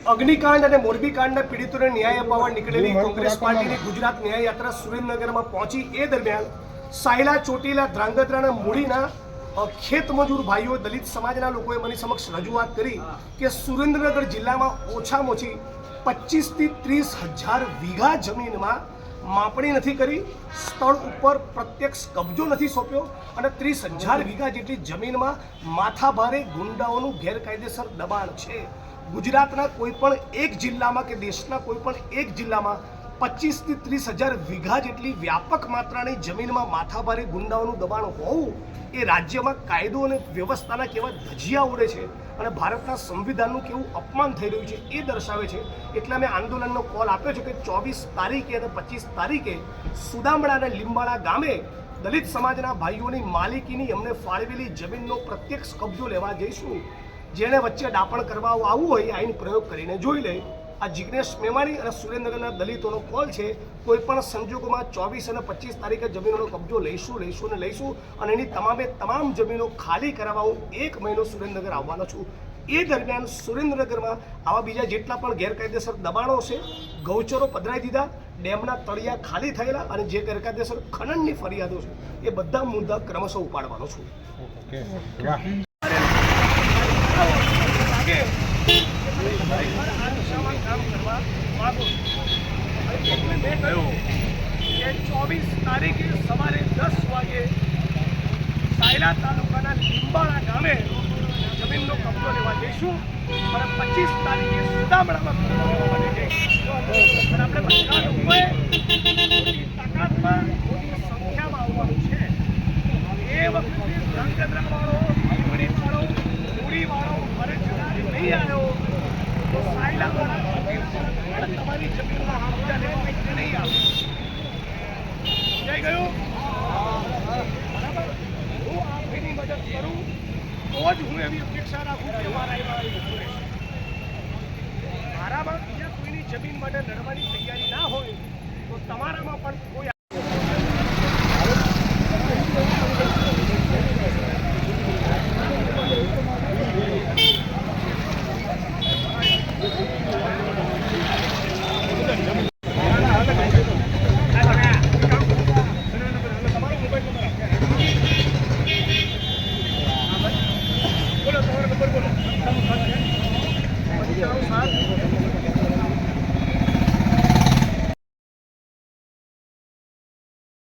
અગ્નિકાંડ અને મોરબી કાંડના પીડિતોને ન્યાય અપાવવા નીકળેલી કોંગ્રેસ પાર્ટીની ગુજરાત ન્યાય યાત્રા સુરેન્દ્રનગરમાં પહોંચી એ દરમિયાન સાયલા ચોટીલા ધ્રાંગધ્રાના મૂડીના ખેતમજૂર ભાઈઓ દલિત સમાજના લોકોએ મને સમક્ષ રજૂઆત કરી કે સુરેન્દ્રનગર જિલ્લામાં ઓછામાં ઓછી 25 થી 30 હજાર વીઘા જમીનમાં માપણી નથી કરી, સ્થળ ઉપર પ્રત્યક્ષ કબજો નથી સોંપ્યો અને 30,000 વીઘા જેટલી જમીનમાં માથાભારે ગુંડાઓનું ગેરકાયદેસર દબાણ છે। ગુજરાતના કોઈપણ એક જિલ્લામાં કે દેશના કોઈપણ એક જિલ્લામાં 25 થી 30,000 વીઘા જેટલી વ્યાપક માત્રાની જમીનમાં માથાભારે ગુંડાઓનું દબાણ હોવું એ રાજ્યમાં કાયદો અને વ્યવસ્થાના કેવા ધજિયા ઉડે છે અને ભારતના સંવિધાનનું કેવું અપમાન થઈ રહ્યું છે એ દર્શાવે છે। એટલે અમે આંદોલનનો કોલ આપ્યો છે કે 24 તારીખે અને 25 તારીખે સુદામડા અને લીંબાળા ગામે દલિત સમાજના ભાઈઓની માલિકીની અમને ફાળવેલી જમીનનો પ્રત્યક્ષ કબજો લેવા જઈશું। જેને વચ્ચે ડાપણ કરવા આવવું હોય આઈન પ્રયોગ કરીને જોઈ લે। આ જિગ્નેશ મેવાણી અને સુરેન્દ્રનગરના દલિતોનો કોલ છે। કોઈ પણ સંજોગોમાં 24 અને 25 તારીખે જમીનોનો કબજો લઈશું અને એની તમામ જમીનો ખાલી કરાવવા હું 1 મહિનો સુરેન્દ્રનગર આવવાનો છું। એ દરમિયાન સુરેન્દ્રનગરમાં આવા બીજા જેટલા પણ ગેરકાયદેસર દબાણો છે, ગૌચરો પધરાઈ દીધા, ડેમના તળિયા ખાલી થયેલા અને જે ગેરકાયદેસર ખનનની ફરિયાદો છે એ બધા મુદ્દા ક્રમશઃ ઉપાડવાનો છું। કામ કરવા માંગુ મેં કહ્યું કે 24 તારીખે સવારે 10 વાગે સાયલા તાલુકાના લીંબાળા ગામે જમીનનો કબજો લેવા જઈશું અને 25 તારીખે સુદામડામાં કબજો લેવા માટે જઈશું અને આપણે બધા લોકોએ મોટી તાકાતમાં મોટી સંખ્યામાં આવવાનું છે। એ વખતે ધ્રાંગધ્રાવાળો, લીંબડીવાળો, મૂડીવાળો ફરજદાર નહીં આવ્યો તો સાયલાવાળા તમારી જમીનમાં કબજા લેવા માટે નહીં આવે। સમજાઈ ગયું? બરાબર? હું આપની મદદ કરું તો જ હું એવી અપેક્ષા રાખું કે મારામાં બીજા કોઈની જમીન માટે લડવાની તૈયારી ના હોય તો તમારામાં પણ કોઈ